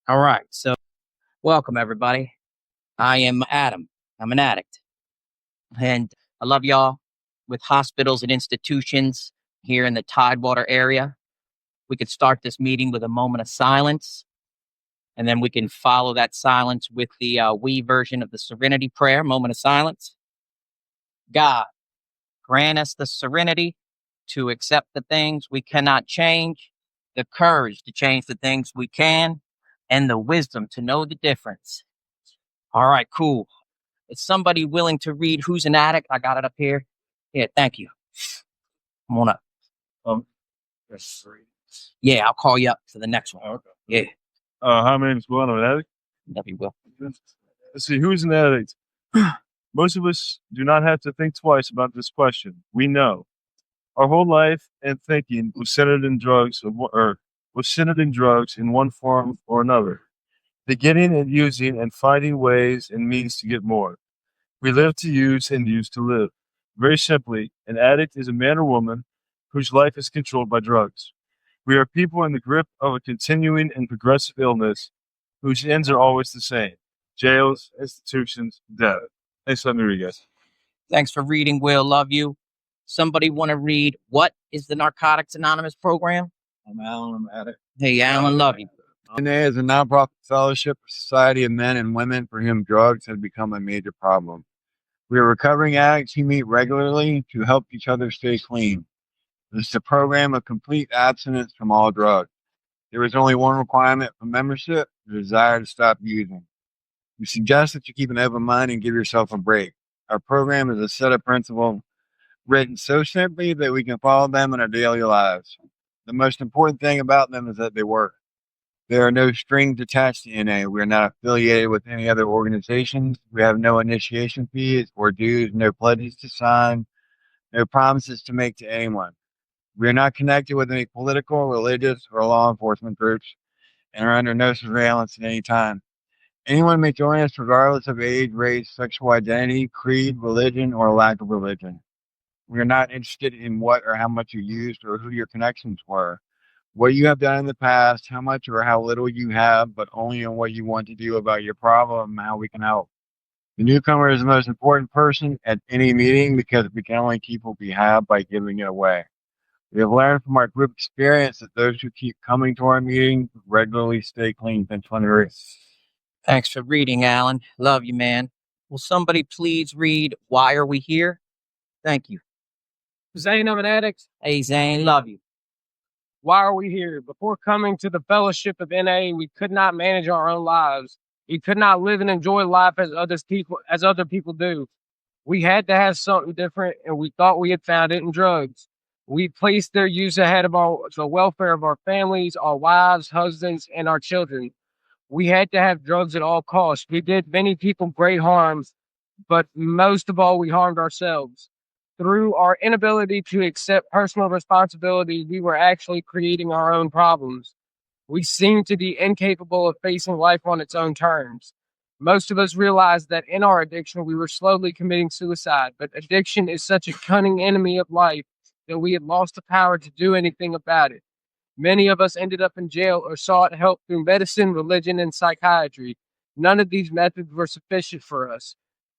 All right. So, welcome everybody. I am Adam. I'm an addict. And I love y'all with hospitals and institutions here in the Tidewater area. We could start this meeting with a moment of silence, and then we can follow that silence with the we version of the Serenity Prayer, moment of silence. God, grant us the serenity to accept the things we cannot change, the courage to change the things we can, and the wisdom to know the difference. All right, cool. Is somebody willing to read Who's an Addict? I got it up here. Yeah, thank you. Come on up. Um, that's three. Yeah, I'll call you up for the next one. Okay. Yeah, Hi, my name is Will. I'm an addict. love you, Will. Let's see, who's an addict? Most of us do not have to think twice about this question. We know. Our whole life and thinking was centered in drugs, in one form or another. The getting and using and finding ways and means to get more. We live to use and use to live. Very simply, an addict is a man or woman whose life is controlled by drugs. We are people in the grip of a continuing and progressive illness whose ends are always the same: jails, institutions, death. Thanks for letting me read, guys. Thanks for reading, Will. Love you. Somebody want to read what is the Narcotics Anonymous program? I'm Alan. I'm an addict. Hey, Alan, love you. NA is a nonprofit fellowship society of men and women for whom drugs have become a major problem. We are recovering addicts who meet regularly to help each other stay clean. This is a program of complete abstinence from all drugs. There is only one requirement for membership: the desire to stop using. We suggest that you keep an open mind and give yourself a break. Our program is a set of principles written so simply that we can follow them in our daily lives. The most important thing about them is that they work. There are no strings attached to NA. We are not affiliated with any other organizations. We have no initiation fees or dues, no pledges to sign, no promises to make to anyone. We are not connected with any political, religious, or law enforcement groups and are under no surveillance at any time. Anyone may join us regardless of age, race, sexual identity, creed, religion, or lack of religion. We are not interested in what or how much you used or who your connections were, what you have done in the past, how much or how little you have, but only on what you want to do about your problem and how we can help. The newcomer is the most important person at any meeting because we can only keep what we have by giving it away. We have learned from our group experience that those who keep coming to our meetings regularly stay clean. Thanks for reading, Alan. Love you, man. Will somebody please read Why Are We Here? Thank you. Zane, I'm an addict. Hey, Zane, love you. Why are we here? Before coming to the fellowship of NA, we could not manage our own lives. We could not live and enjoy life as other people do. We had to have something different, and we thought we had found it in drugs. We placed their use ahead of the welfare of our families, our wives, husbands, and our children. We had to have drugs at all costs. We did many people great harms, but most of all, we harmed ourselves. Through our inability to accept personal responsibility, we were actually creating our own problems. We seemed to be incapable of facing life on its own terms. Most of us realized that in our addiction, we were slowly committing suicide, but addiction is such a cunning enemy of life that we had lost the power to do anything about it. Many of us ended up in jail or sought help through medicine, religion, and psychiatry. None of these methods were sufficient for us.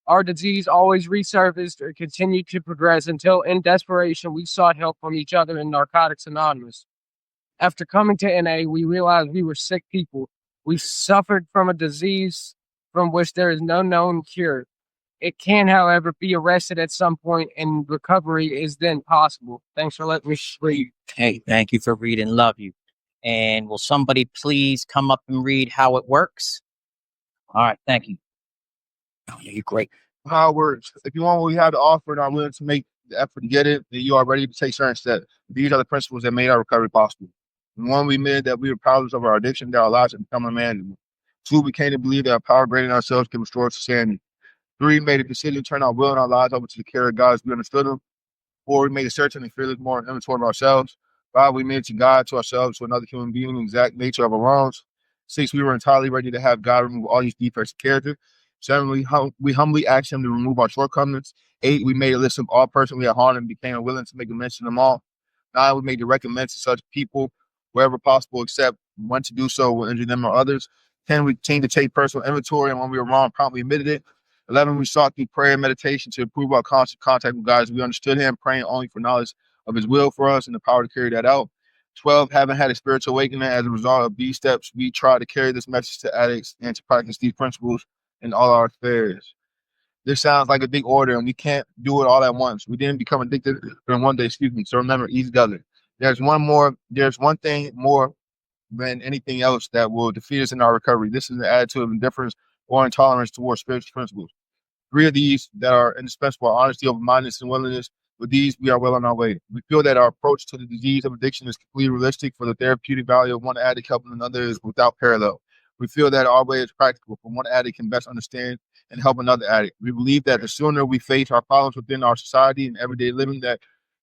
Our disease always resurfaced or continued to progress until, in desperation, we sought help from each other in Narcotics Anonymous. After coming to NA, we realized we were sick people. We suffered from a disease from which there is no known cure. It can, however, be arrested at some point, and recovery is then possible. Thanks for letting me read. Hey, thank you for reading. Love you. And will somebody please come up and read how it works? All right, thank you. Oh, yeah, you're great. How it works. If you want what we have to offer and are willing to make the effort to get it, then you are ready to take certain steps. These are the principles that made our recovery possible. And one, we admitted that we were problems of our addiction that our lives had become unmanageable. Two, we came to believe that our power greater than ourselves can restore us to sanity. Three, we made a decision to turn our will and our lives over to the care of God as we understood Him. Four, we made a certain and fearless moral inventory of ourselves. Five, we made to God, to ourselves, to another human being, the exact nature of our wrongs. Six, we were entirely ready to have God remove all these defects of character. Seven, we humbly asked Him to remove our shortcomings. Eight, we made a list of all persons we had harmed and became willing to make amends to them all. Nine, we made direct amends to such people wherever possible, except when to do so will injure them or others. 10, we continued to take personal inventory, and when we were wrong, promptly admitted it. 11, we sought through prayer and meditation to improve our constant contact with God as we understood Him, praying only for knowledge of His will for us and the power to carry that out. 12, having had a spiritual awakening as a result of these steps, we try to carry this message to addicts and to practice these principles in all our affairs. This sounds like a big order, and we can't do it all at once. We didn't become addicted in one day, So remember, each other. There's one thing more than anything else that will defeat us in our recovery. This is an attitude of indifference or intolerance towards spiritual principles. 3 of these that are indispensable are honesty, open-mindedness, and willingness. With these, we are well on our way. We feel that our approach to the disease of addiction is completely realistic, for the therapeutic value of one addict helping another is without parallel. We feel that our way is practical, for one addict can best understand and help another addict. We believe that the sooner we face our problems within our society and everyday living, that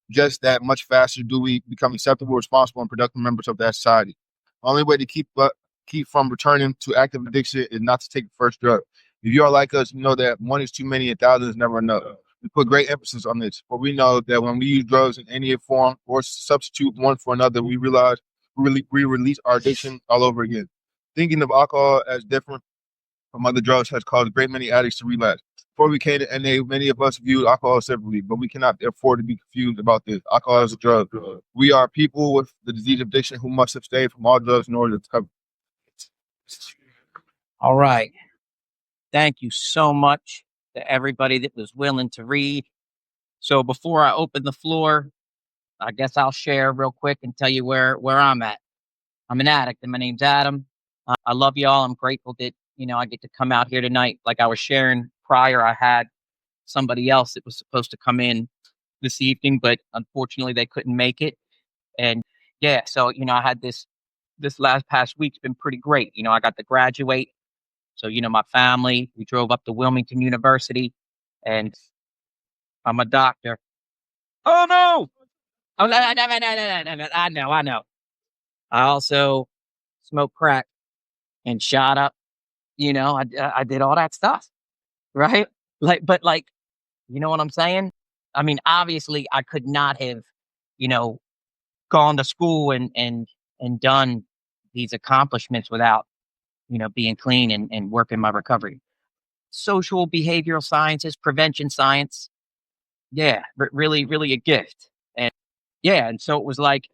just that much faster do we become acceptable, responsible, and productive members of that society. The only way to keep from returning to active addiction is not to take the first drug. If you are like us, you know that one is too many and thousand is never enough. We put great emphasis on this, for we know that when we use drugs in any form or substitute one for another, we realize we release our addiction all over again. Thinking of alcohol as different from other drugs has caused a great many addicts to relapse. Before we came to NA, many of us viewed alcohol separately, but we cannot afford to be confused about this. Alcohol is a drug. We are people with the disease of addiction who must abstain from all drugs in order to recover. All right. Thank you so much to everybody that was willing to read. So before I open the floor, I guess I'll share real quick and tell you where I'm at. I'm an addict, and my name's Adam. I love y'all. I'm grateful that, I get to come out here tonight. Like I was sharing prior, I had somebody else that was supposed to come in this evening, but unfortunately they couldn't make it. And yeah, so, I had this past week's been pretty great. I got to graduate. So, my family, we drove up to Wilmington University, and I'm a doctor. Oh, no. Oh, no, no, no, no, no, no, no. I know. I also smoked crack and shot up. I did all that stuff, right? But you know what I'm saying? I mean, obviously, I could not have, you know, gone to school and done these accomplishments without, being clean and working my recovery. Social behavioral sciences, prevention science. Yeah, really, really a gift. And yeah, and so it was like,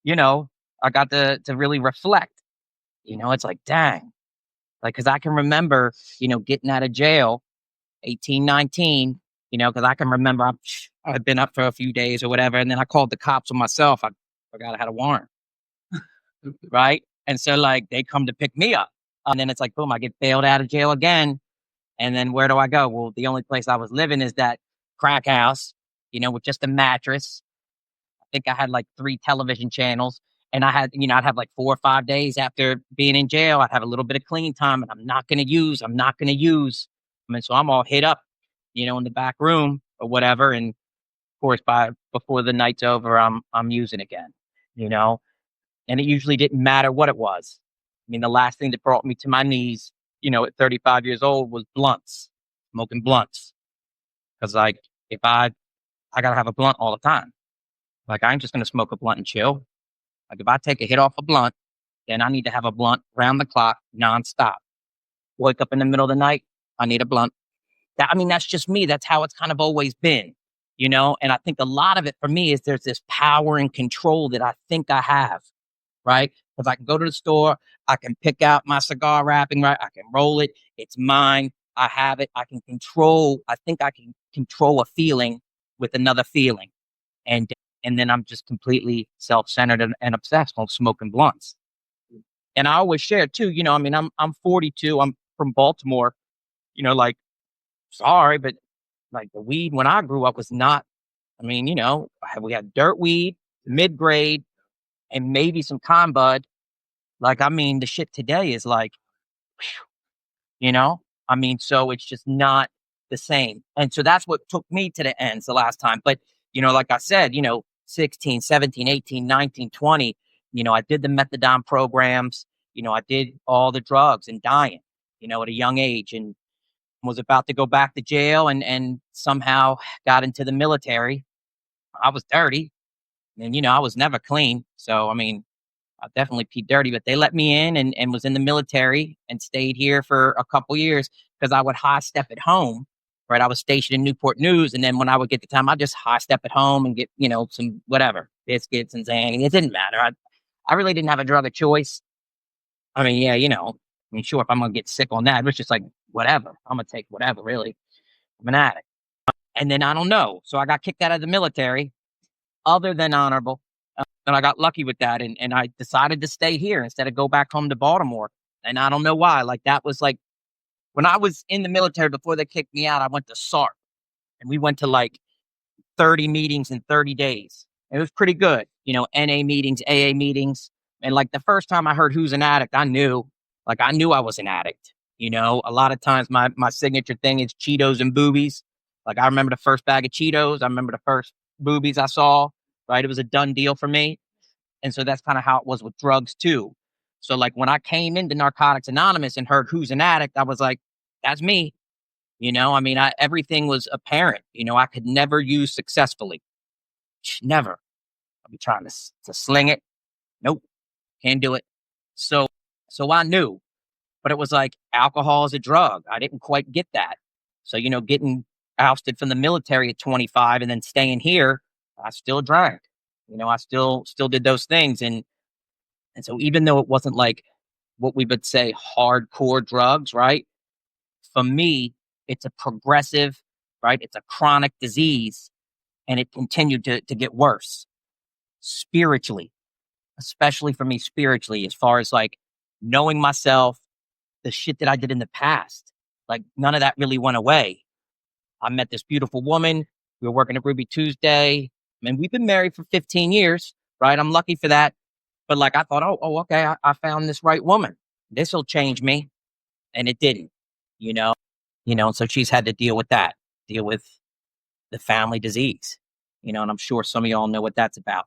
I got to really reflect. It's like, dang, like, because I can remember, getting out of jail, 18, 19, because I can remember I've been up for a few days or whatever, and then I called the cops on myself. I forgot I had a warrant, right? And so, like, they come to pick me up. And then it's like, boom, I get bailed out of jail again. And then where do I go? Well, the only place I was living is that crack house, with just a mattress. I think I had like 3 television channels. And I had, I'd have like 4 or 5 days after being in jail. I'd have a little bit of clean time, and I'm not going to use. I mean, so I'm all hit up, in the back room or whatever. And of course, before the night's over, I'm using again, you know, and it usually didn't matter what it was. I mean, the last thing that brought me to my knees, at 35 years old was blunts, smoking blunts. Cause like, if I got to have a blunt all the time. Like, I ain't just going to smoke a blunt and chill. Like, if I take a hit off a blunt, then I need to have a blunt round the clock, nonstop. Wake up in the middle of the night, I need a blunt. That's just me. That's how it's kind of always been, And I think a lot of it for me is there's this power and control that I think I have, right? Because I can go to the store, I can pick out my cigar wrapping, right? I can roll it. It's mine. I have it. I think I can control a feeling with another feeling. And then I'm just completely self-centered and obsessed on smoking blunts. And I always share too, I'm 42. I'm from Baltimore, like, sorry, but like the weed when I grew up was not, we had dirt weed, mid-grade, and maybe some con bud. Like, the shit today is like, so it's just not the same. And so that's what took me to the ends the last time. But, like I said, 16, 17, 18, 19, 20, I did the methadone programs, I did all the drugs and dying, at a young age, and was about to go back to jail and somehow got into the military. I was dirty and, I was never clean. So, I definitely peed dirty, but they let me in and was in the military and stayed here for a couple years because I would high step at home. Right. I was stationed in Newport News. And then when I would get the time, I'd just high step at home and get, some whatever, biscuits and Zang. It didn't matter. I really didn't have a drug of choice. I mean, yeah, sure, if I'm going to get sick on that, it's just like, whatever. I'm going to take whatever, really. I'm an addict. And then I don't know. So I got kicked out of the military, other than honorable. And I got lucky with that. And I decided to stay here instead of go back home to Baltimore. And I don't know why. Like, that was like, when I was in the military before they kicked me out, I went to SARP. And we went to like 30 meetings in 30 days. It was pretty good. NA meetings, AA meetings. And like the first time I heard who's an addict, I knew I was an addict. A lot of times my signature thing is Cheetos and boobies. Like, I remember the first bag of Cheetos. I remember the first boobies I saw, right? It was a done deal for me. And so that's kind of how it was with drugs too. So like when I came into Narcotics Anonymous and heard who's an addict, I was like, that's me. Everything was apparent. I could never use successfully. Never. I'll be trying to sling it. Nope. Can't do it. So I knew, but it was like alcohol is a drug. I didn't quite get that. So, getting ousted from the military at 25 and then staying here, I still drank. I still did those things. And so even though it wasn't like what we would say hardcore drugs, right? For me, it's a progressive, right? It's a chronic disease, and it continued to get worse spiritually, especially for me spiritually, as far as like knowing myself, the shit that I did in the past. Like, none of that really went away. I met this beautiful woman. We were working at Ruby Tuesday. We've been married for 15 years, right? I'm lucky for that. But like, I thought, okay, I found this right woman. This will change me. And it didn't, and so she's had to deal with that, deal with the family disease, and I'm sure some of y'all know what that's about.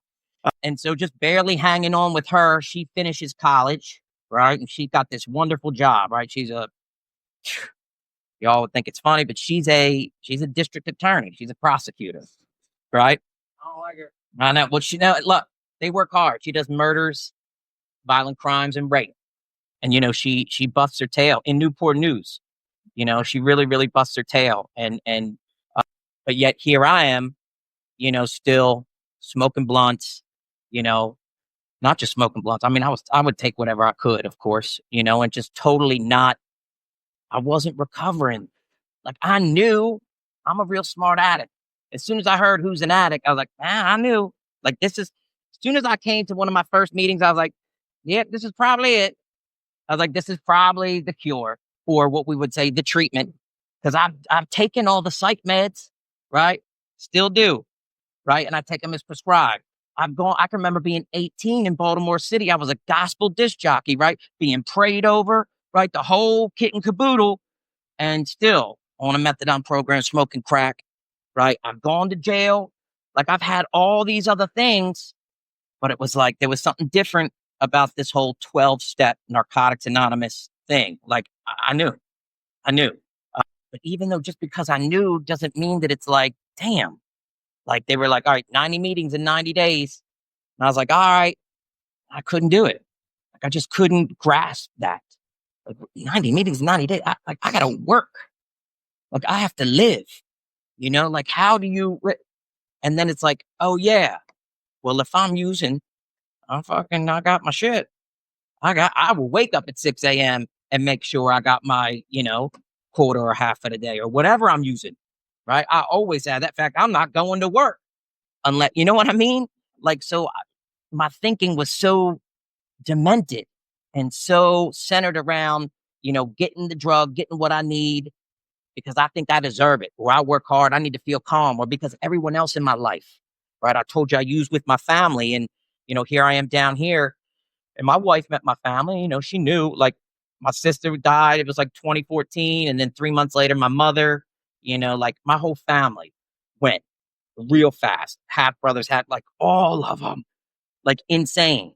And so just barely hanging on with her. She finishes college, right? And she got this wonderful job, right? Y'all would think it's funny, but she's a district attorney. She's a prosecutor, right? I don't like her. I know. Well, look, they work hard. She does murders, violent crimes, and rape. And, she busts her tail in Newport News. She really, really busts her tail. But yet here I am, still smoking blunts, not just smoking blunts. I would take whatever I could, of course, and just totally I wasn't recovering. Like, I knew I'm a real smart addict. As soon as I heard who's an addict, I was like, I knew. Like, as soon as I came to one of my first meetings, I was like, yeah, this is probably it. I was like, this is probably the cure, or what we would say the treatment. Because I've taken all the psych meds, right? Still do, right? And I take them as prescribed. I can remember being 18 in Baltimore City. I was a gospel disc jockey, right? Being prayed over, right? The whole kit and caboodle, and still on a methadone program, smoking crack, right? I've gone to jail. Like, I've had all these other things, but it was like there was something different about this whole 12-step Narcotics Anonymous thing. Like, I knew. But even though just because I knew doesn't mean that it's like, damn. Like, they were like, all right, 90 meetings in 90 days. And I was like, all right, I couldn't do it. Like, I just couldn't grasp that. Like, 90 meetings in 90 days. I got to work. Like, I have to live, like, how do you, and then it's like, oh yeah, well, if I'm using, I got my shit. I will wake up at 6 a.m. and make sure I got my, quarter or half of the day or whatever I'm using, right? I always have that fact. I'm not going to work unless, you know what I mean? Like, so my thinking was so demented and so centered around, getting the drug, getting what I need because I think I deserve it, or I work hard. I need to feel calm, or because everyone else in my life, right? I told you I used with my family, and, here I am down here. And my wife met my family, she knew, like, my sister died. It was like 2014. And then 3 months later, my mother, like, my whole family went real fast. Half brothers had, like, all of them, like, insane.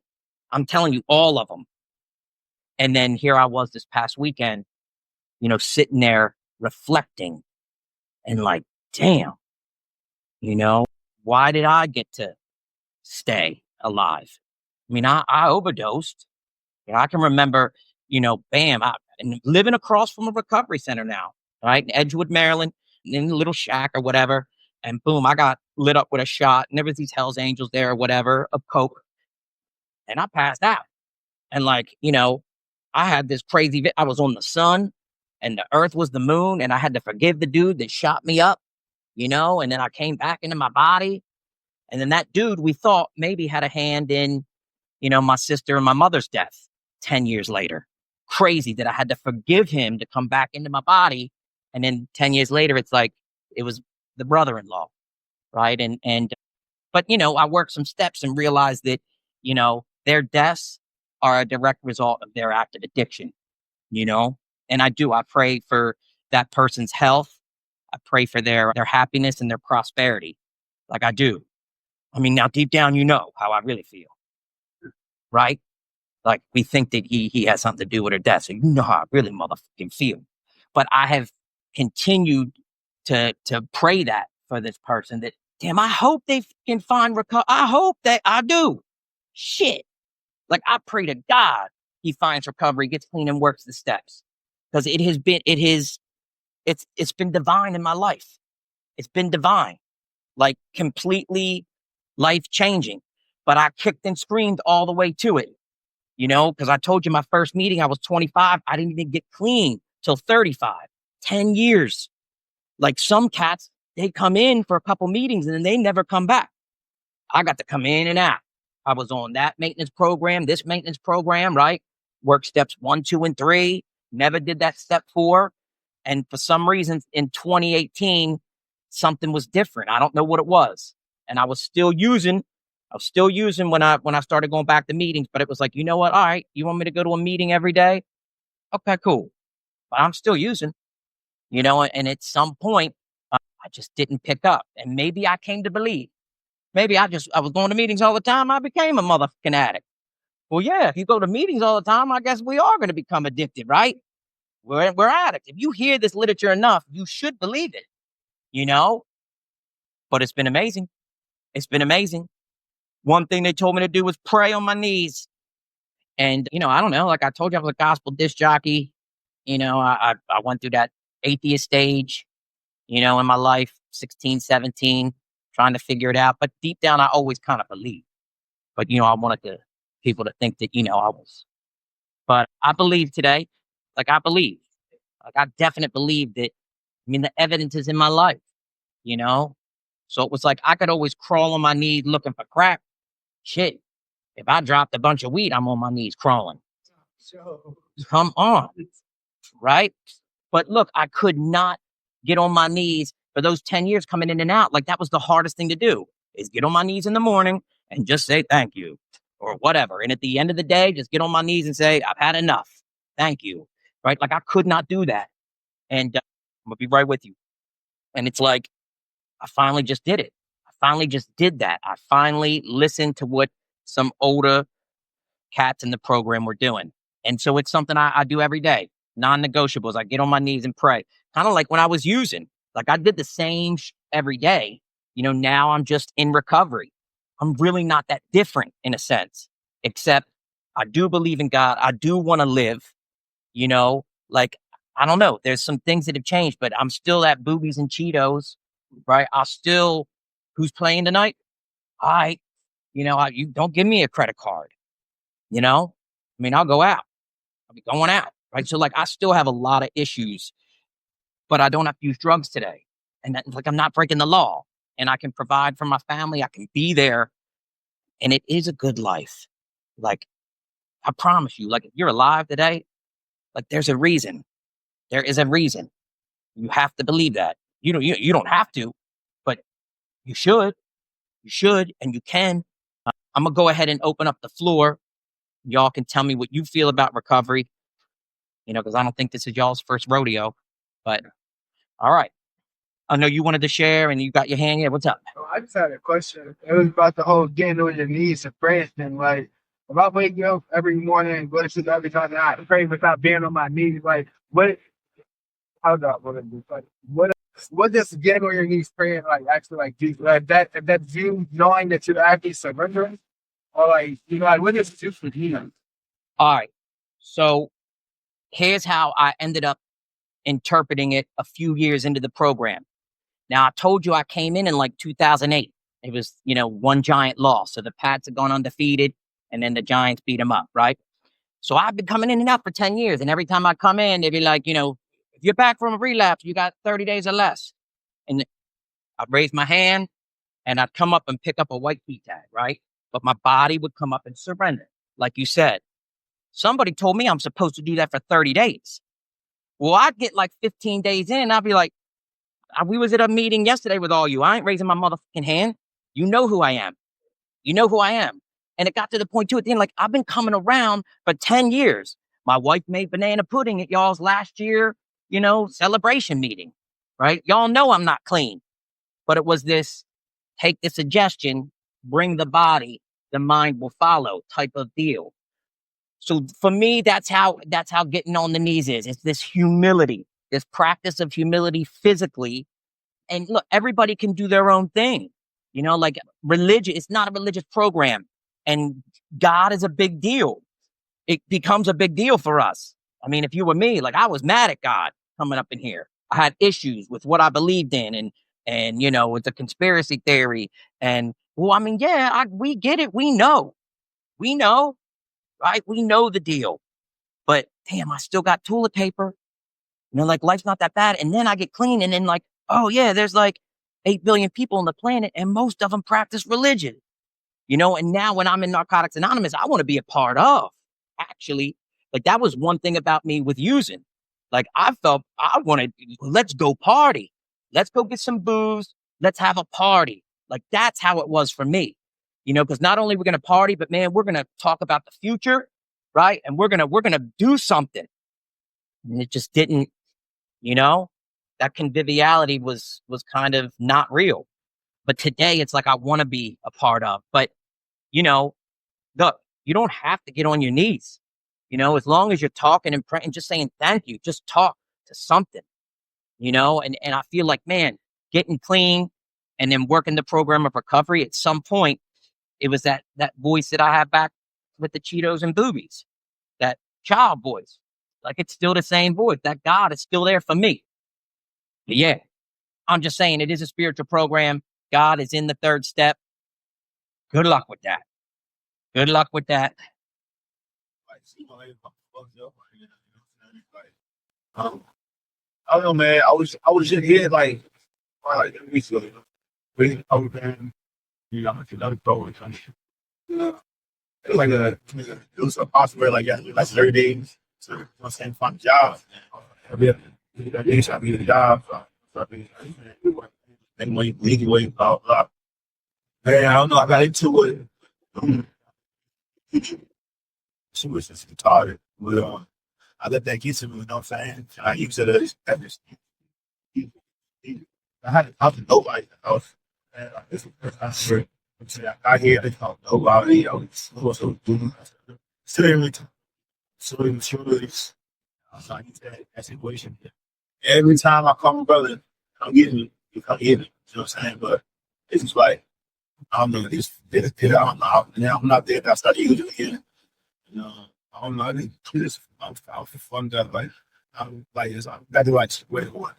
I'm telling you, all of them. And then here I was this past weekend, sitting there reflecting and like, damn, why did I get to stay alive? I mean, I overdosed. I can remember, bam, and living across from a recovery center now, right? In Edgewood, Maryland, in a little shack or whatever. And boom, I got lit up with a shot, and there was these Hell's Angels there or whatever of coke, and I passed out. And I had this crazy. I was on the sun, and the earth was the moon, and I had to forgive the dude that shot me up, and then I came back into my body, and then that dude we thought maybe had a hand in, my sister and my mother's death 10 years later. Crazy that I had to forgive him to come back into my body. And then 10 years later, it's like it was the brother-in-law, right? But I worked some steps and realized that, their deaths are a direct result of their active addiction, and I pray for that person's health. I pray for their happiness and their prosperity. Like I do. I mean, now deep down, how I really feel, right? Like we think that he has something to do with her death. So how I really motherfucking feel. But I have continued to pray that for this person that, damn, I hope they can find recovery. I hope that I do. Shit. Like I pray to God he finds recovery, gets clean and works the steps. Because it's been divine in my life. It's been divine. Like completely life changing. But I kicked and screamed all the way to it. Because I told you my first meeting, I was 25. I didn't even get clean till 35. 10 years. Like some cats, they come in for a couple meetings and then they never come back. I got to come in and out. I was on that maintenance program, this maintenance program, right? Work steps 1, 2, and 3. Never did that step 4. And for some reason in 2018, something was different. I don't know what it was. And I was still using when I started going back to meetings, but it was like, you know what? All right, you want me to go to a meeting every day? Okay, cool. But I'm still using, and at some point, I just didn't pick up. And maybe I came to believe. Maybe I was going to meetings all the time. I became a motherfucking addict. Well, yeah, if you go to meetings all the time, I guess we are going to become addicted, right? We're addicts. If you hear this literature enough, you should believe it, But it's been amazing. It's been amazing. One thing they told me to do was pray on my knees. And, I don't know, like I told you, I was a gospel disc jockey. I went through that atheist stage, in my life, 16, 17, trying to figure it out. But deep down, I always kind of believed. But, I wanted people to think that, I was. But I believe today, like I believe. Like I definitely believe that, the evidence is in my life, So it was like I could always crawl on my knees looking for crack. Shit. If I dropped a bunch of weed, I'm on my knees crawling. Come on. Right? But look, I could not get on my knees for those 10 years coming in and out. Like that was the hardest thing to do, is get on my knees in the morning and just say thank you or whatever. And at the end of the day, just get on my knees and say, I've had enough. Thank you. Right? Like I could not do that. And I'm going to be right with you. And it's like, I finally just did it. I finally just did that. I finally listened to what some older cats in the program were doing. And so it's something I do every day. Non-negotiables. I get on my knees and pray. Kind of like when I was using. Like I did the same every day. Now I'm just in recovery. I'm really not that different in a sense. Except I do believe in God. I do want to live. Like, I don't know. There's some things that have changed, but I'm still at Boobies and Cheetos. Right? Who's playing tonight? You don't give me a credit card. I'll go out. I'll be going out. Right. So like I still have a lot of issues, but I don't have to use drugs today. And like I'm not breaking the law, and I can provide for my family. I can be there. And it is a good life. Like I promise you, like if you're alive today, like there's a reason. There is a reason. You have to believe that. You don't have to, but you should. You should, and you can. I'm gonna go ahead and open up the floor. Y'all can tell me what you feel about recovery, because I don't think this is y'all's first rodeo. But all right. I know you wanted to share and you got your hand here. What's up? Oh, I just had a question. It was about the whole getting on your knees and praying thing. Like, if I wake up every morning and go to sleep every time I pray without being on my knees, like, how do I want to do? Like, what does getting on your knees praying, like, actually, like, do? Like, that's you knowing that you're actually surrendering? Or like, you know, like, what does it do for you? All right. So here's how I ended up interpreting it a few years into the program. Now, I told you I came in like 2008. It was, one giant loss. So the Pats had gone undefeated, and then the Giants beat them up, right? So I've been coming in and out for 10 years. And every time I come in, they'd be like, if you're back from a relapse, you got 30 days or less. And I'd raise my hand and I'd come up and pick up a white key tag, right? But my body would come up and surrender. Like you said, somebody told me I'm supposed to do that for 30 days. Well, I'd get like 15 days in. I'd be like, we was at a meeting yesterday with all you. I ain't raising my motherfucking hand. You know who I am. You know who I am. And it got to the point too at the end, like I've been coming around for 10 years. My wife made banana pudding at y'all's last year, celebration meeting, right? Y'all know I'm not clean, but it was this, take the suggestion, bring the body, the mind will follow type of deal. So for me, that's how getting on the knees is. It's this humility, this practice of humility physically. And look, everybody can do their own thing. Like religion, it's not a religious program. And God is a big deal. It becomes a big deal for us. I mean, if you were me, like I was mad at God coming up in here. I had issues with what I believed in and with the conspiracy theory. And well, I mean, yeah, we get it. We know, right? We know the deal. But damn, I still got toilet paper. Like life's not that bad. And then I get clean and then like, oh yeah, there's like 8 billion people on the planet and most of them practice religion, and now when I'm in Narcotics Anonymous, I want to be a part of actually. Like that was one thing about me with using. Like I felt I wanted, let's go party. Let's go get some booze. Let's have a party. Like that's how it was for me, because not only we're going to party, but man, we're going to talk about the future. Right. And we're going to do something. And it just didn't, that conviviality was kind of not real. But today it's like I want to be a part of. But, look, you don't have to get on your knees. As long as you're talking and praying, just saying thank you, just talk to something, and I feel like, man, getting clean and then working the program of recovery at some point, it was that voice that I had back with the Cheetos and boobies, that child voice. Like it's still the same voice. That God is still there for me. But yeah, I'm just saying it is a spiritual program. God is in the third step. Good luck with that. Good luck with that. I don't know, man. I was just here like 2 weeks ago. Waiting over there, another pro. It was like it was a possible like like 30 days. So I'm saying find a job. Every day I need a job. And when you wait, blah blah. Man, I don't know. I got into it. She was just retarded. But, I let that get to me, you know what I'm saying? I used it as I had to talk to nobody. And this was the first time I got here, I didn't talk to nobody. I was supposed to do still didn't really talk. So it was really, I was like, that situation. Every time I call my brother, I'm getting you come get me. You know what I'm saying? But it's just like, I don't know, this I'm not there. I started using it again. I don't know. I think this I'm fun that like I'm like it's that's like wait what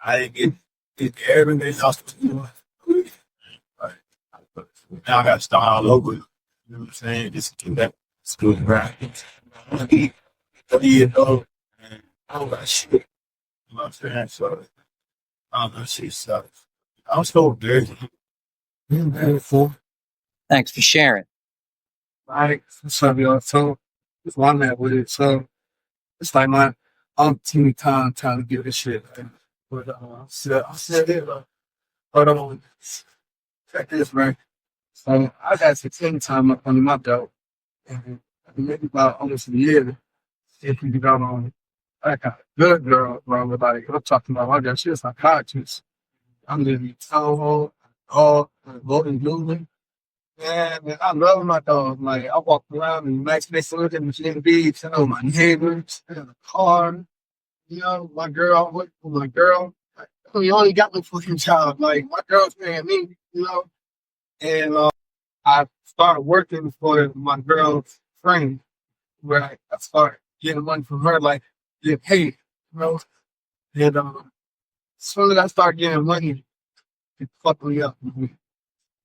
I didn't get everything else to do. Like, now I got to start all over. You know what I'm saying? Just do that school right. 30 years old and all that shit. You know what I'm saying? So I don't know. Shit sucks. I'm so dirty. Thanks for sharing. Like, so it's one that with it. So it's like my umpteen time trying to get this shit. Right? But I said it. Hold on. Check this, right? So I got 16 time up under my belt. And maybe about almost a year. If we got on, I got a good girl, bro. Like, I'm talking about my girl. She's a psychiatrist. I'm living in town hall, all voting blue. Yeah, man, I love my dog. Like, I walk around and nice place to look at the beach. I know my neighbors, I got a car. My girl, with my girl. Like, you only got my fucking job. Like, my girl's paying me, and I started working for my girl's friend, where I started getting money from her, like get paid, you know. And as soon as I started getting money, it fucked me up.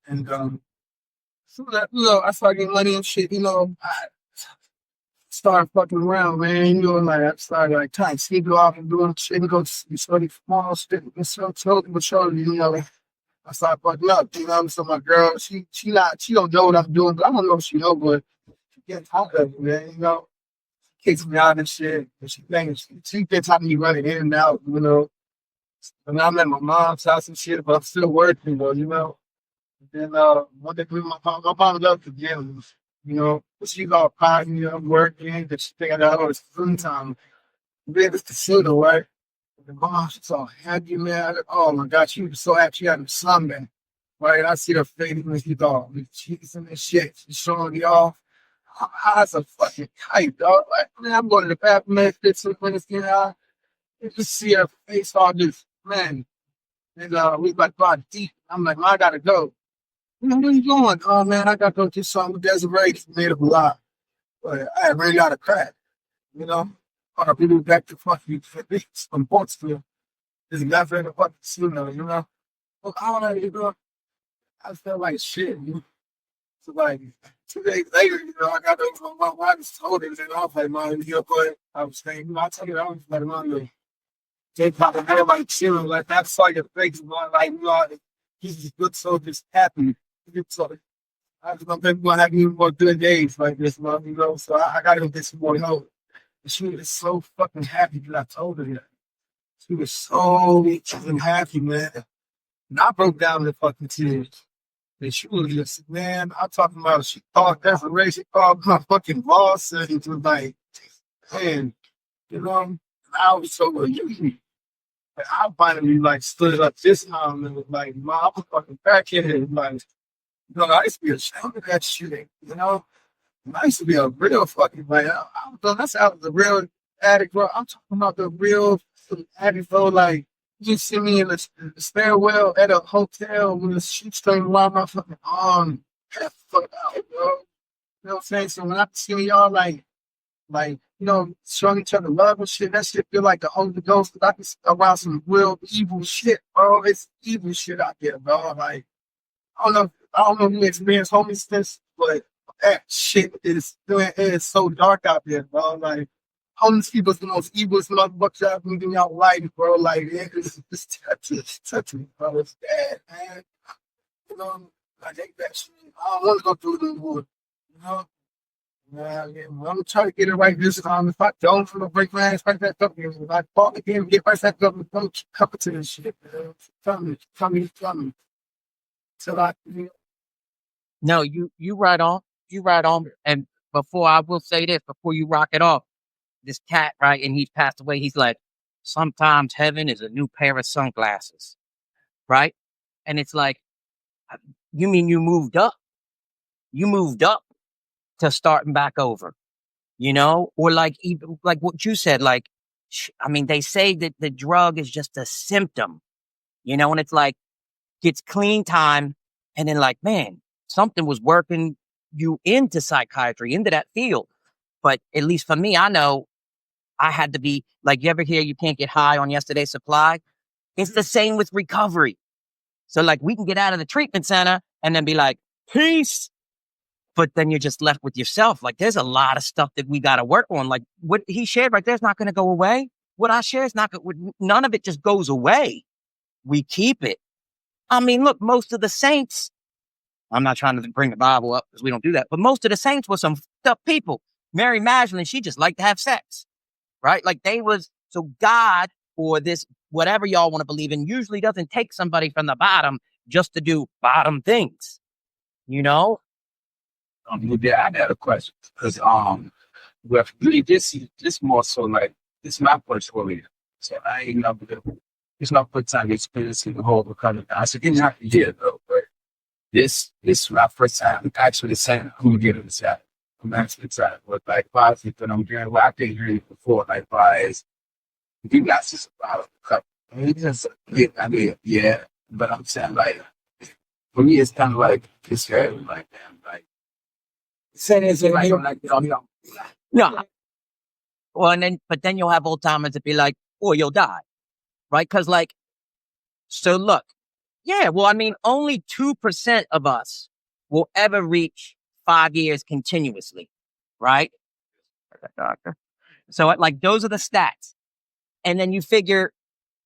And so that I started getting money and shit, I started fucking around, man. Like I started like trying to sleep off and doing shit and go to study small shit and so, I started fucking up, So my girl, she don't know what I'm doing, but I don't know if she know, but she gets out of it, man, kicks me out and shit. And she thinks she gets out of me running in and out, And I'm at my mom's house and shit, but I'm still working, though. And then one day my mom loved again, she's all partying, working, but she think I got all this free time. Then it's the shooter, right? The mom, she's all happy, man. Oh my God, she was so happy she had a Sunday. Right? I see her face when she's all cheeks and shit. She's showing me off. Her eyes are fucking tight, dog. Like, man, I'm going to the bathroom, man, 15 minutes, you just see her face all this, man. And we like body deep. I'm like, man, I gotta go. Where you going? Oh man, I gotta go get something with Desiree. It's made up a lot. But I really got a crack, Or people back to fucking from Portsmouth. This guy for the fucking casino, Well, I don't know, I felt like shit, So like 2 days later, I got those from my wife told it, and I was like, man, but I was saying, I tell you, I was like, man, they probably had like chilling, like I saw your face, like, he's just good, so just happy. So I was gonna have even more good days like this, So I gotta go get some more help. And she was so fucking happy that I told her that. She was so fucking happy, man. And I broke down the fucking tears. And she was just, man, I'm talking about, she called Desiree, she called my fucking boss, and it was like, man, and I was so relieved. And I finally like stood up this time and was like, I'm a fucking crackhead. Like, I used to be ashamed of that shit, I used to be a real fucking, like, that's how I was a real addict, bro. I'm talking about the real addict, bro. Like, you see me in the stairwell at a hotel with a shoestring around my fucking arm. Get the fuck out, bro. You know what I'm saying? So when I see y'all, like, showing each other love and shit, that shit feel like the Holy Ghost. I can around some real evil shit, bro. It's evil shit out there, bro. Like, I don't know if you experience homelessness, but that shit is so dark out there, bro. Like, homeless people's the most evilest motherfuckers I've been in your life, bro. Like, it's touching, bro. It's bad, man. I take that shit. I don't want to go through the wood, Yeah, I'm gonna try to get it right this time. If I don't, I'm gonna break my ass right back up here. If I fall again, get right back up and come to this shit, man. Tell me. Till I, No, you right on. You right on. And before I will say this, before you rock it off, this cat, right, and he's passed away, he's like, sometimes heaven is a new pair of sunglasses, right? And it's like, you mean you moved up? You moved up to starting back over, Or like, even like what you said, like, I mean, they say that the drug is just a symptom, and it's like, gets clean time, and then like, man, something was working you into psychiatry, into that field. But at least for me, I know I had to be like, you ever hear you can't get high on yesterday's supply? It's the same with recovery. So like, we can get out of the treatment center and then be like, peace. But then you're just left with yourself. Like, there's a lot of stuff that we got to work on. Like what he shared right there is not going to go away. What I share is not going, none of it just goes away. We keep it. I mean, look, most of the saints, I'm not trying to bring the Bible up because we don't do that, but most of the saints were some fucked up people. Mary Magdalene, she just liked to have sex, right? Like so God, or this, whatever y'all want to believe in, usually doesn't take somebody from the bottom just to do bottom things, Yeah, I had a question because well, really this more so like this is my first career, so I ain't never it's not first time experiencing the whole recovery. I said, didn't have to hear though, but this is my first time actually saying who get in the chat. I'm actually trying, but like positive that I'm hearing. Well, I didn't hear it before. Like, is you not just about recovery. I mean, yeah, but I'm saying like for me, it's kind of like, it's scary. Like, damn, like, saying it's like, No. Well, but then you'll have old timers that be like, "Oh, you'll die," right? Because like, so look, yeah. Well, I mean, only 2% of us will ever reach 5 years continuously, right? Doctor. So like, those are the stats, and then you figure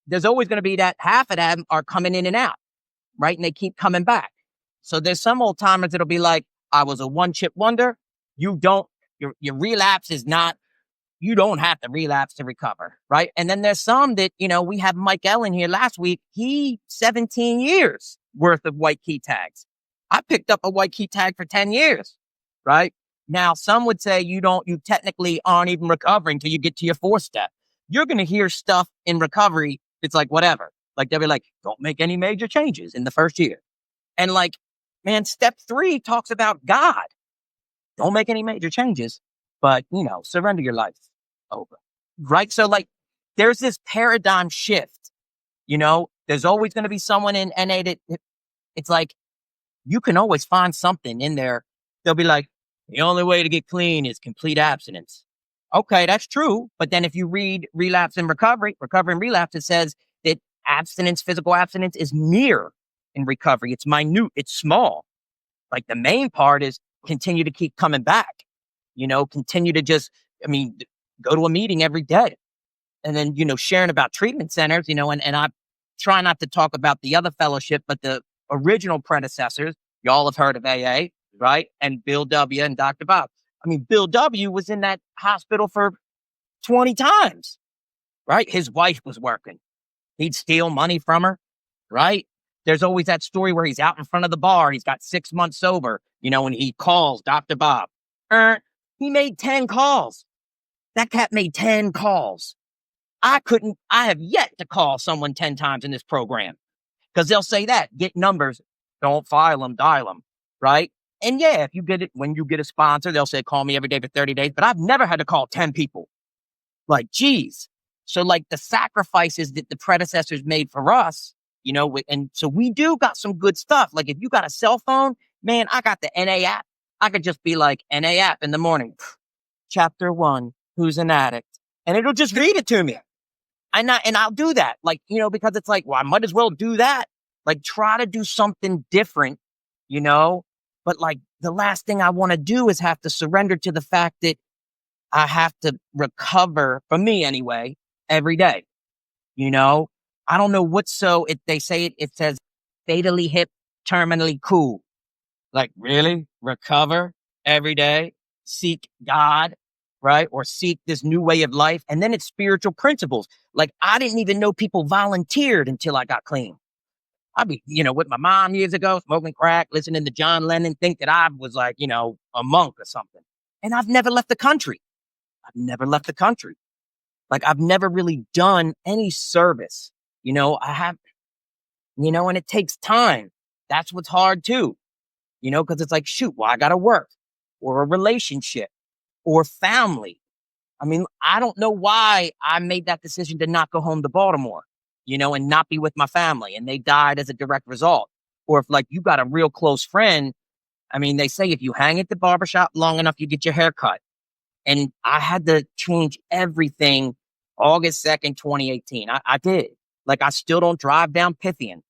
there's always going to be that half of them are coming in and out, right? And they keep coming back. So there's some old timers that'll be like, "I was a one-chip wonder." Your relapse is not. You don't have to relapse to recover, right? And then there's some that, we have Mike Ellen here last week. He 17 years worth of white key tags. I picked up a white key tag for 10 years, right? Now, some would say you technically aren't even recovering till you get to your 4th step. You're going to hear stuff in recovery. It's like, whatever. Like, they'll be like, don't make any major changes in the first year. And like, man, step 3 talks about God. Don't make any major changes, but, surrender your life over. Right? So like, there's this paradigm shift, there's always going to be someone in NA that it's like, you can always find something in there. They'll be like, the only way to get clean is complete abstinence. Okay, that's true. But then if you read Relapse and Recovery and Relapse, it says that physical abstinence is near in recovery. It's minute. It's small. Like, the main part is continue to keep coming back, continue to just, go to a meeting every day. And then, sharing about treatment centers, and I try not to talk about the other fellowship, but the original predecessors. Y'all have heard of AA, right? And Bill W. and Dr. Bob. Bill W. was in that hospital for 20 times, right? His wife was working. He'd steal money from her, right? There's always that story where he's out in front of the bar. He's got 6 months sober, and he calls Dr. Bob. He made 10 calls. That cat made 10 calls. I have yet to call someone 10 times in this program, because they'll say that, get numbers, don't file them, dial them, right? And yeah, if you get it, when you get a sponsor, they'll say, call me every day for 30 days, but I've never had to call 10 people. Like, geez. So like, the sacrifices that the predecessors made for us, and so we do got some good stuff. Like, if you got a cell phone, man, I got the NA app. I could just be like, NA app in the morning, chapter 1, who's an addict? And it'll just read it to me. And I'll do that, like, because it's like, well, I might as well do that. Like, try to do something different, but like, the last thing I want to do is have to surrender to the fact that I have to recover, for me anyway, every day. I don't know what's they say it says fatally hip, terminally cool. Like, really? Recover every day? Seek God, right? Or seek this new way of life. And then it's spiritual principles. Like, I didn't even know people volunteered until I got clean. I'd be, with my mom years ago, smoking crack, listening to John Lennon, think that I was like, a monk or something. And I've never left the country. Like, I've never really done any service. I have, and it takes time. That's what's hard too, because it's like, shoot, well, I got to work, or a relationship, or family. I don't know why I made that decision to not go home to Baltimore, and not be with my family, and they died as a direct result. Or if like you got a real close friend, they say if you hang at the barbershop long enough, you get your hair cut. And I had to change everything August 2nd, 2018. I did. Like, I still don't drive down Pythian,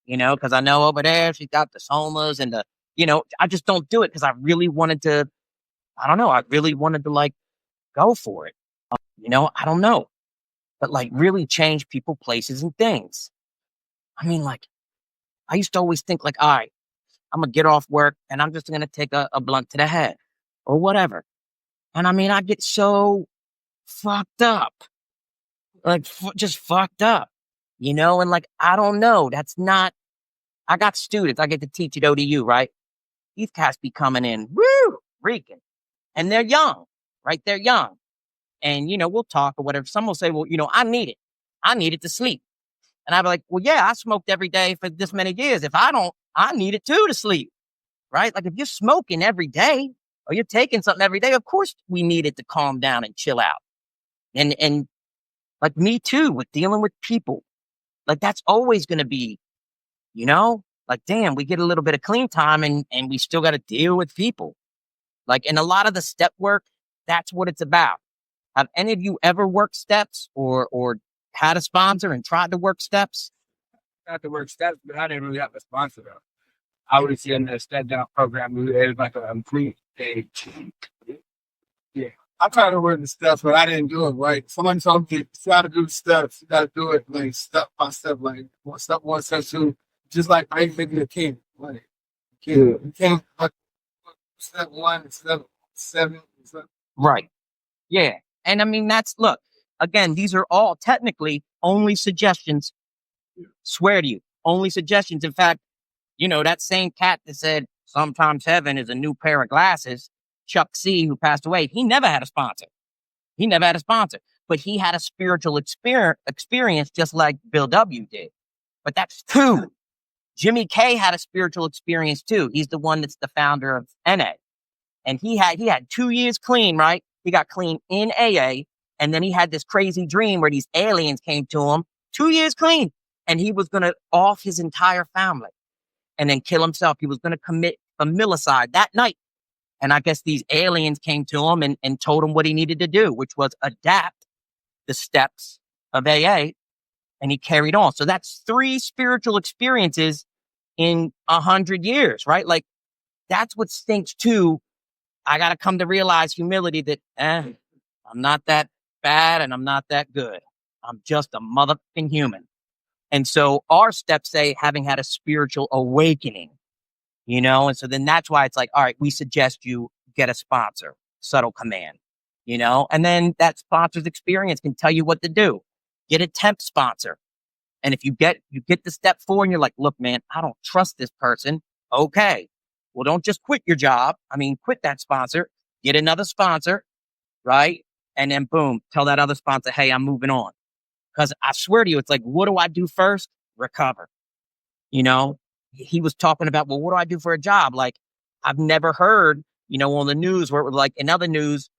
because I know over there she's got the somas and I just don't do it because I really wanted to, like, go for it. I don't know. But like, really change people, places, and things. Like, I used to always think like, all right, I'm going to get off work and I'm just going to take a blunt to the head or whatever. And I get so fucked up, like just fucked up, and like, I don't know. I got students. I get to teach at ODU, right? These cats be coming in, woo, reeking. And they're young, right? They're young. And, we'll talk or whatever. Some will say, well, I need it. I need it to sleep. And I'd be like, well, yeah, I smoked every day for this many years. If I don't, I need it too to sleep, right? Like, if you're smoking every day or you're taking something every day, of course we need it to calm down and chill out. And like, me too, with dealing with people. Like, that's always going to be, Like, damn, we get a little bit of clean time and we still got to deal with people. Like, and a lot of the step work, that's what it's about. Have any of you ever worked steps or had a sponsor and tried to work steps? Not to work steps, but I didn't really have a sponsor though. I would see in the step down program, it was like a complete day. Yeah. I tried to work the steps, but I didn't do it right. Someone told me, you gotta do the steps. You gotta do it like step by step, like step one, step two, just like making a king. Like, you can't like, step one, step seven. Right. Yeah. And I mean, look, again, these are all technically only suggestions. Swear to you, only suggestions. In fact, that same cat that said sometimes heaven is a new pair of glasses, Chuck C, who passed away, he never had a sponsor. But he had a spiritual experience just like Bill W did. But that's two. Jimmy K had a spiritual experience too. He's the one that's the founder of NA. And he had 2 years clean, right? He got clean in AA. And then he had this crazy dream where these aliens came to him, 2 years clean. And he was going to off his entire family and then kill himself. He was going to commit familicide that night. And I guess these aliens came to him and told him what he needed to do, which was adapt the steps of AA. And he carried on. So that's 3 spiritual experiences in 100 years, right? Like, that's what stinks too. I got to come to realize humility that I'm not that bad and I'm not that good. I'm just a motherfucking human. And so our steps say having had a spiritual awakening, and so then that's why it's like, all right, we suggest you get a sponsor, subtle command, and then that sponsor's experience can tell you what to do. Get a temp sponsor. And if you get the step 4 and you're like, look, man, I don't trust this person. Okay. Well, don't just quit your job. Quit that sponsor, get another sponsor, right? And then boom, tell that other sponsor, hey, I'm moving on. Because I swear to you, it's like, what do I do first? Recover. He was talking about, well, what do I do for a job? Like, I've never heard, on the news where it was like in other news,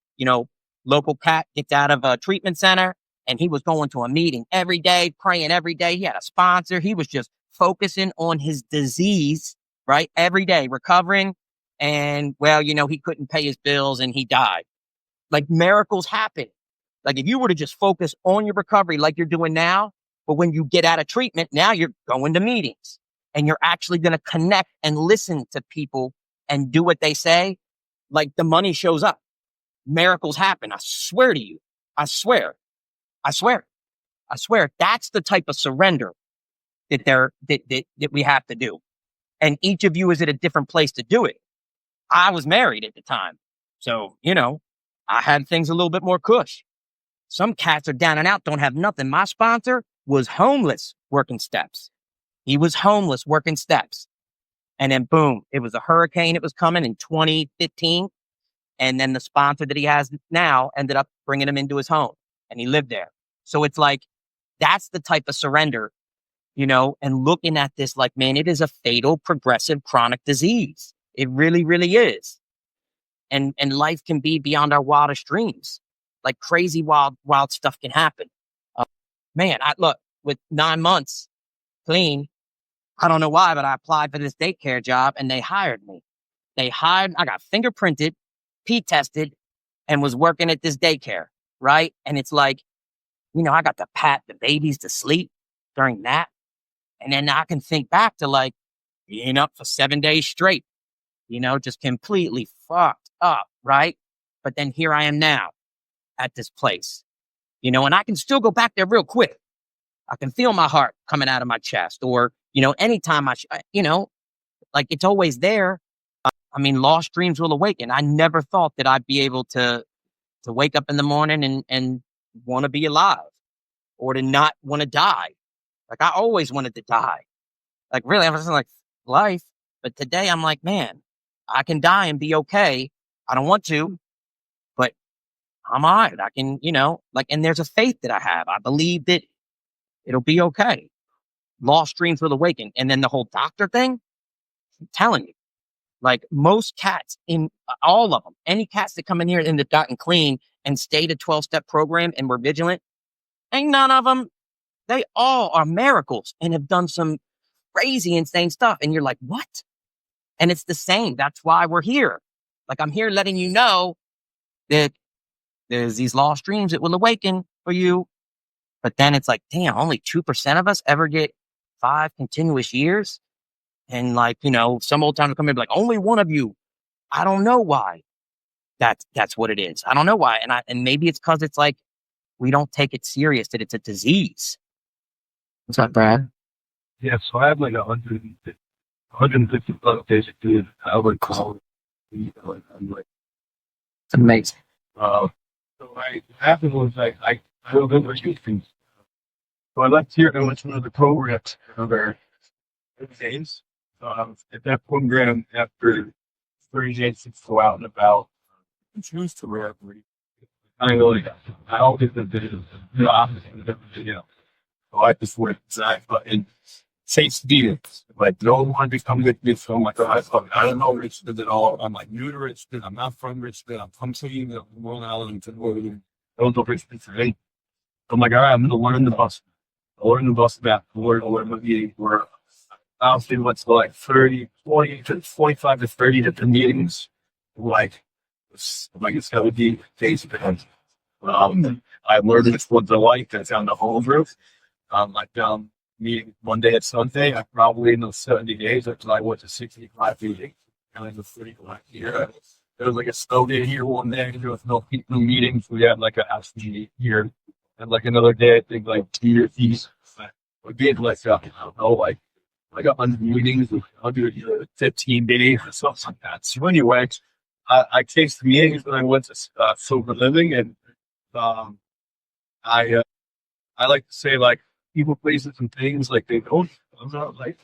local cat gets out of a treatment center and he was going to a meeting every day, praying every day. He had a sponsor. He was just focusing on his disease, right? Every day, recovering. And well, he couldn't pay his bills and he died. Like, miracles happen. Like, if you were to just focus on your recovery like you're doing now, but when you get out of treatment, now you're going to meetings and you're actually going to connect and listen to people and do what they say, like, the money shows up. Miracles happen. I swear to you. I swear. That's the type of surrender that we have to do. And each of you is at a different place to do it. I was married at the time. So, I had things a little bit more cush. Some cats are down and out, don't have nothing. My sponsor was homeless working steps. He was homeless working steps. And then boom, it was a hurricane. It was coming in 2015. And then the sponsor that he has now ended up bringing him into his home and he lived there. So it's like, that's the type of surrender, and looking at this like, man, it is a fatal, progressive, chronic disease. It really, really is. And life can be beyond our wildest dreams. Like, crazy, wild stuff can happen. Man, with 9 months clean, I don't know why, but I applied for this daycare job and they hired me. I got fingerprinted, P-tested, and was working at this daycare, right? And it's like, I got to pat the babies to sleep during that. And then I can think back to like being up for 7 days straight, just completely fucked up, right? But then here I am now at this place, and I can still go back there real quick. I can feel my heart coming out of my chest, or, anytime like, it's always there. Lost dreams will awaken. I never thought that I'd be able to wake up in the morning and want to be alive or to not want to die. Like, I always wanted to die. Like, really, I was like, life. But today I'm like, man, I can die and be okay. I don't want to, but I'm all right. I can, and there's a faith that I have. I believe that it'll be okay. Lost dreams will awaken. And then the whole doctor thing, I'm telling you, like, most cats, in all of them, any cats that come in here and they've gotten clean and stayed a 12-step program and were vigilant, ain't none of them, they all are miracles and have done some crazy, insane stuff. And you're like, what? And it's the same. That's why we're here. Like, I'm here letting you know that there's these lost dreams that will awaken for you. But then it's like, damn, only 2% of us ever get 5 continuous years. And like, some old timer come in and be like, only one of you. I don't know why. That's what it is. I don't know why. And maybe it's because it's like, we don't take it serious that it's a disease. What's up, Brad? Yeah, so I have like 150 plus days to do it. I would call it. I'm like, It's amazing. so what happened was I remember things. So I left here and went to another program for 30 days. At that program, after 30 days to go out and about, choose to recovery. I always did the opposite of everything else. So I just went inside, but in St. Stephen's, like, no one become with me. So I'm like, I don't know Richmond at all. I'm like new to Richmond. I'm not from Richmond. I'm from Long Island, I don't know Richmond today. I'm like, all right, I'm going to learn the bus. I'll learn the bus map. I'll learn the meeting. I'll see what's like 30, 40, 25 to 30 different meetings. Like it's got to be days depends. I learned which ones I like. I found the whole group. I found meeting Monday at Sunday. I probably in those 70 days until I went to 65 meetings. And I was 35 here. There was like a snow day here one day. There was no meetings. We had like a house meeting here. And like another day, I think like 2 or 3. We did like, I don't know, like 100 meetings, 115 days or something like that. So anyway, I chased the meetings when I went to Sober Living, and I like to say like people, places, and things like they don't. I'm not like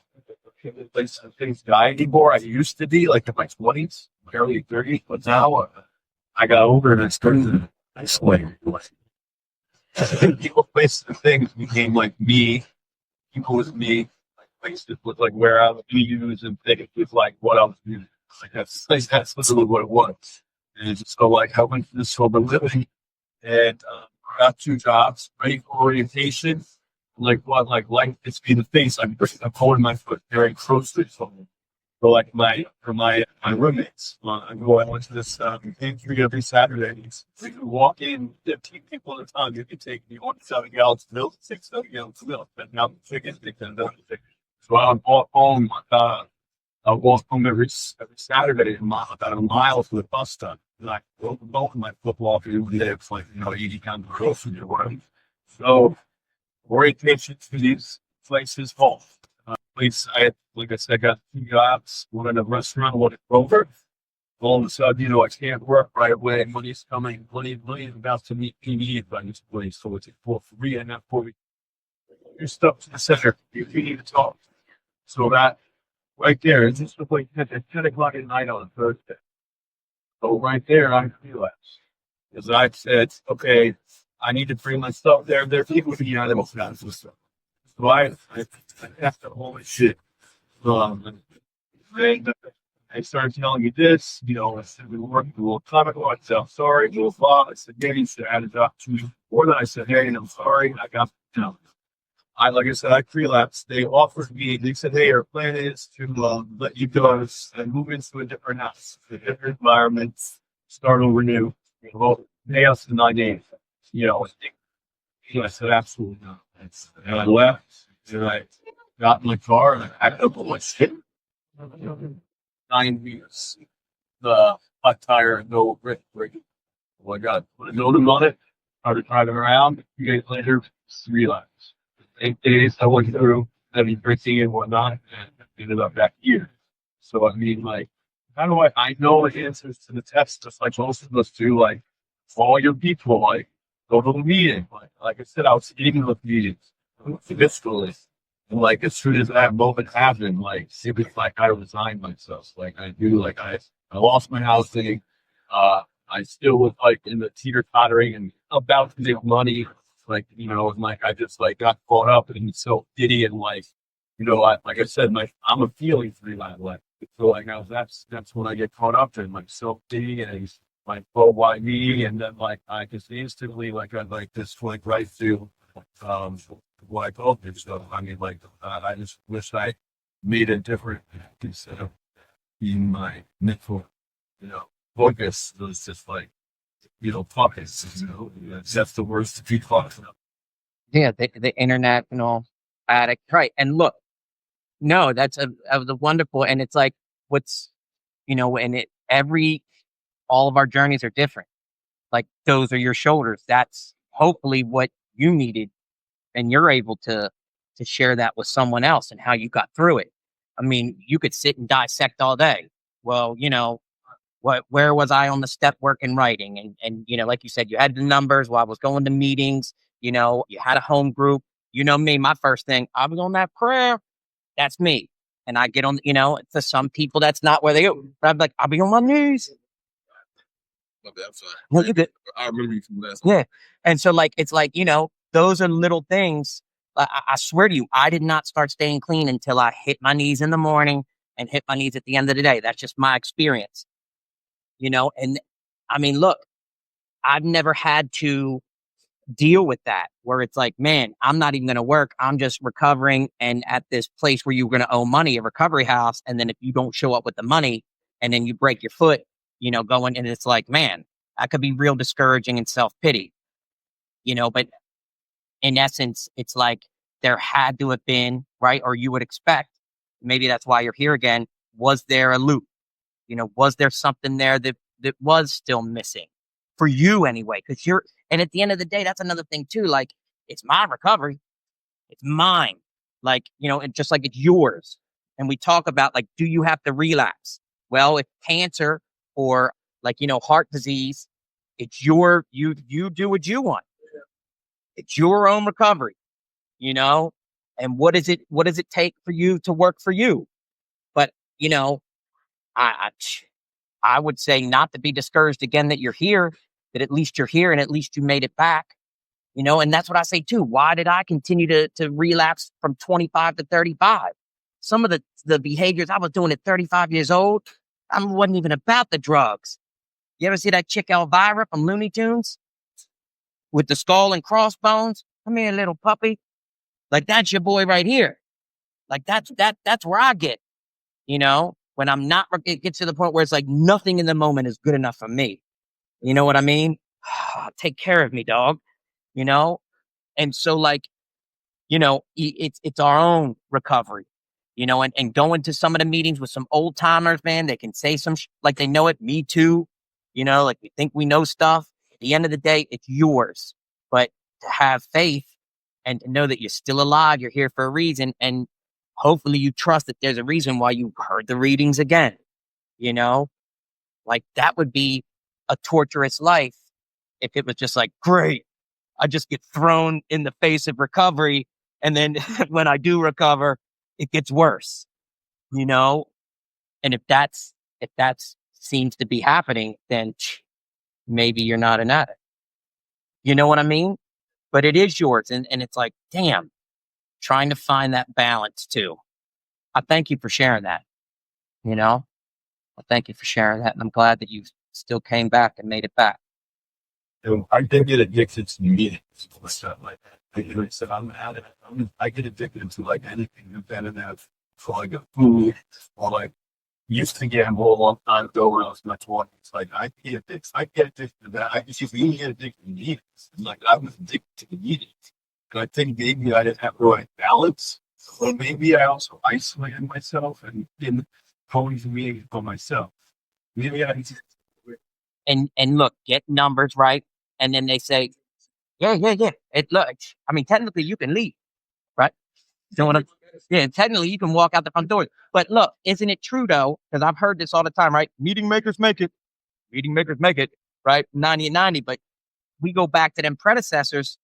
places and things die anymore. I used to be like in my 20s, early 30s, but now I got older and I started to isolate. People, places, and things became like me. People with me. Places with like where I was use and things with like what I was doing. Like that's literally what it was. And so like I went to this Sober Living and got 2 jobs, ready for orientation. Like it's be the face. I'm holding my foot very closely. So like my roommates. I went to this pantry every Saturday. We could walk in 15 people at a time. You could take the 7 gallons of milk, 6 7 gallons of milk, but now the chicken, they can do it. So I walk home. I walk home every Saturday, about a mile to the bus stop. And I broke both of my flip flops every day. It's like 80 pounds of groceries or whatever. So orientation to these places, I had, like I said, got 2 jobs. One in a restaurant, one at Grover. All of a sudden, I can't work right away. Money's coming. Money is about to meet PV by this place. So it's for free and not for your stuff to the center. You need to talk. So that right there, it's just like at 10 o'clock at night on a Thursday. So right there, I relapsed. Because I said, okay, I need to bring my stuff there. There are people who can animal stuff. So I have to holy shit. And I started telling you this, I said we were working a little time ago. I said, I'm sorry, little blah. I said, hey, so I added up to me. Or then I said, hey, I'm sorry. I got, like I said, I relapsed. They offered me, they said, hey, our plan is to let you go and move into a different house, a different environment, start over new. Well, pay us in 9 days. I said, absolutely not. And I left, and I got in my car, and I packed up all my shit. 9 weeks. The hot tire, no brake. Well, I got put a note on it, started driving around. A few days later, relapse. 8 days I went through heavy drinking and whatnot, and ended up back here. So, I mean, like, how do I know the answers to the test, just like most of us do, like, all your people, like, go to the meeting. Like I said, I was eating the meetings viscerally. And like as soon as that moment happened, like it was like I resigned myself. Like I knew like I lost my housing. I still was like in the teeter-tottering and about to make money. Like, and like I just like got caught up and so giddy and like, like I said, I'm a feeling free life. So like that's when I get caught up in like self-giddy and my worldwide me, and then like I just instantly like I like this like right through what I told you. So I mean like I just wish I made a difference instead of being my mental, focus. It was just like, focus, that's the worst to be caught. Yeah, the international addict, right? And look, no, that was a wonderful, and it's like what's and all of our journeys are different. Like those are your shoulders. That's hopefully what you needed, and you're able to share that with someone else and how you got through it. I mean, you could sit and dissect all day. Well, where was I on the step work and writing? And like you said, you had the numbers while I was going to meetings, you had a home group. Me, my first thing, I was on that prayer. That's me. And I get on, for some people, that's not where they go. But I'm like, I'll be on my knees. Well, you good. I remember you from last. Yeah. And so it's like, those are little things. I swear to you, I did not start staying clean until I hit my knees in the morning and hit my knees at the end of the day. That's just my experience, and I mean, look, I've never had to deal with that where it's like, man, I'm not even going to work. I'm just recovering. And at this place where you're going to owe money, a recovery house. And then if you don't show up with the money and then you break your foot, going, and it's like, man, that could be real discouraging and self-pity, but in essence, it's like there had to have been, right? Or you would expect, maybe that's why you're here again. Was there a loop? Was there something there that was still missing for you anyway? Because and at the end of the day, that's another thing too. Like, it's my recovery. It's mine. Like, and just like it's yours. And we talk about, like, do you have to relapse? Well, if cancer or heart disease, it's you do what you want. It's your own recovery, and what does it take for you to work for you? But, I would say not to be discouraged again that you're here, that at least you're here and at least you made it back, and that's what I say too. Why did I continue to relapse from 25 to 35? Some of the behaviors I was doing at 35 years old, I wasn't even about the drugs. You ever see that chick Elvira from Looney Tunes with the skull and crossbones? Come here, little puppy. Like, that's your boy right here. Like, that's where I get, when I'm not, it gets to the point where it's like nothing in the moment is good enough for me. You know what I mean? Take care of me, dog, And so it's our own recovery, and going to some of the meetings with some old timers, man, they can say some, like they know it. Me too. Like we think we know stuff. At the end of the day, it's yours, but to have faith and to know that you're still alive, you're here for a reason. And hopefully you trust that there's a reason why you heard the readings again, like that would be a torturous life if it was just like, great, I just get thrown in the face of recovery. And then when I do recover, it gets worse, and if that's seems to be happening, then maybe you're not an addict. You know what I mean? But it is yours. And it's like, damn, trying to find that balance too. I thank you for sharing that. I thank you for sharing that. And I'm glad that you still came back and made it back. I did get addicted to meetings. Like I said, I'm an addict. I get addicted to like anything better than for like a food or like used to gamble a long time ago when I was in my 20s. Like I get addicted to that. I just used to get addicted to meetings. Like I was addicted to the meetings. And I think maybe I didn't have the right balance. Or maybe I also isolated myself and didn't going to meetings for myself. Maybe I just And look, get numbers right. And then they say, yeah. Technically you can leave, right? Technically you can walk out the front door. But look, isn't it true though? Because I've heard this all the time, right? Meeting makers make it. Meeting makers make it, right? 90 and 90. But we go back to them predecessors.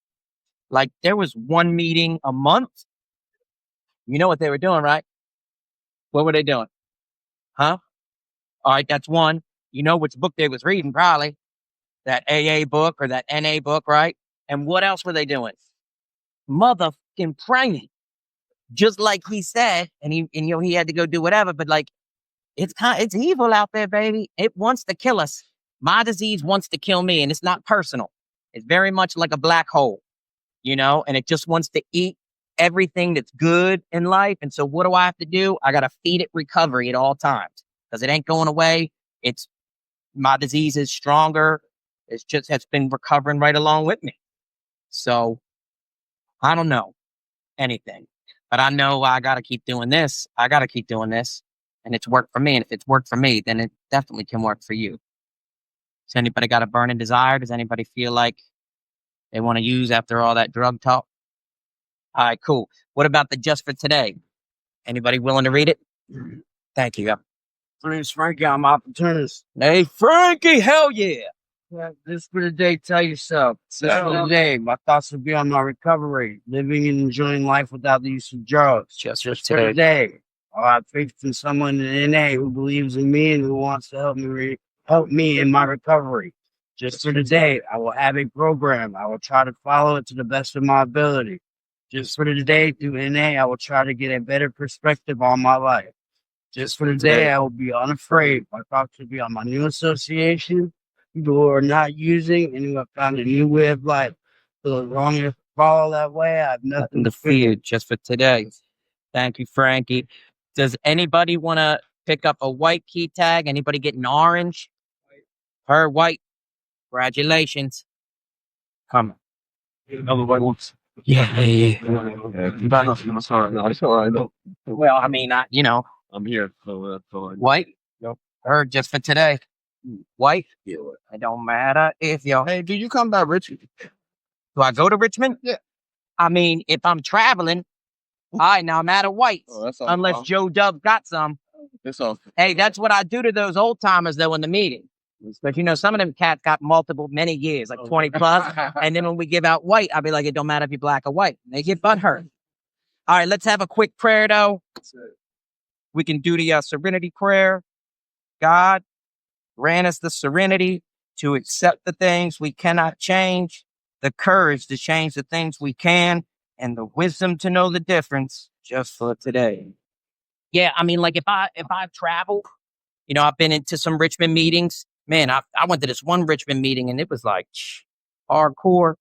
Like there was one meeting a month. You know what they were doing, right? What were they doing? Huh? All right, that's one. You know which book they was reading, probably. That AA book or that NA book, right? And what else were they doing? Motherfucking praying. Just like he said, and he had to go do whatever, but like it's evil out there, baby. It wants to kill us. My disease wants to kill me, and it's not personal. It's very much like a black hole, and it just wants to eat everything that's good in life. And so what do I have to do? I got to feed it recovery at all times because it ain't going away. It's my disease is stronger. It's been recovering right along with me. So I don't know anything, but I know I got to keep doing this. I got to keep doing this. And it's worked for me. And if it's worked for me, then it definitely can work for you. Has anybody got a burning desire? Does anybody feel like they want to use after all that drug talk? All right, cool. What about the just for today? Anybody willing to read it? Thank you. My name's Frankie. I'm opportunist. Hey, Frankie, hell yeah. This for the day, tell yourself. This for the day, my thoughts will be on my recovery, living and enjoying life without the use of drugs. Just for the day, I'll have faith in someone in NA who believes in me and who wants to help me in my recovery. Just for the day, I will have a program. I will try to follow it to the best of my ability. Just for the day, through NA, I will try to get a better perspective on my life. Just for the day, I will be unafraid. My thoughts will be on my new association, people who are not using and who have found a new way of life. So as long as I follow that way, I have nothing to fear. Just for today. Thank you, Frankie. Does anybody want to pick up a white key tag? Anybody getting orange? Her white. Congratulations. Come on. Another white one. Yeah. It's all right. No, Well, I mean, I'm here. So, white. Yep. Her just for today. White. Yeah. It don't matter if you're. Hey, do you come back, Richard? Do I go to Richmond? Yeah. I mean, if I'm traveling, all right, now I'm out of whites. Oh, that's all. Unless Joe Dub got some. It's all. Hey, that's what I do to those old timers though in the meeting. But some of them cats got many years, like 20 plus. And then when we give out white, I'll be like, it don't matter if you're black or white. And they get butthurt. All right, let's have a quick prayer though. We can do the serenity prayer. God, grant us the serenity to accept the things we cannot change, the courage to change the things we can, and the wisdom to know the difference just for today. Yeah, I mean, like if I travel, I've been into some Richmond meetings. Man, I went to this one Richmond meeting and it was like hardcore.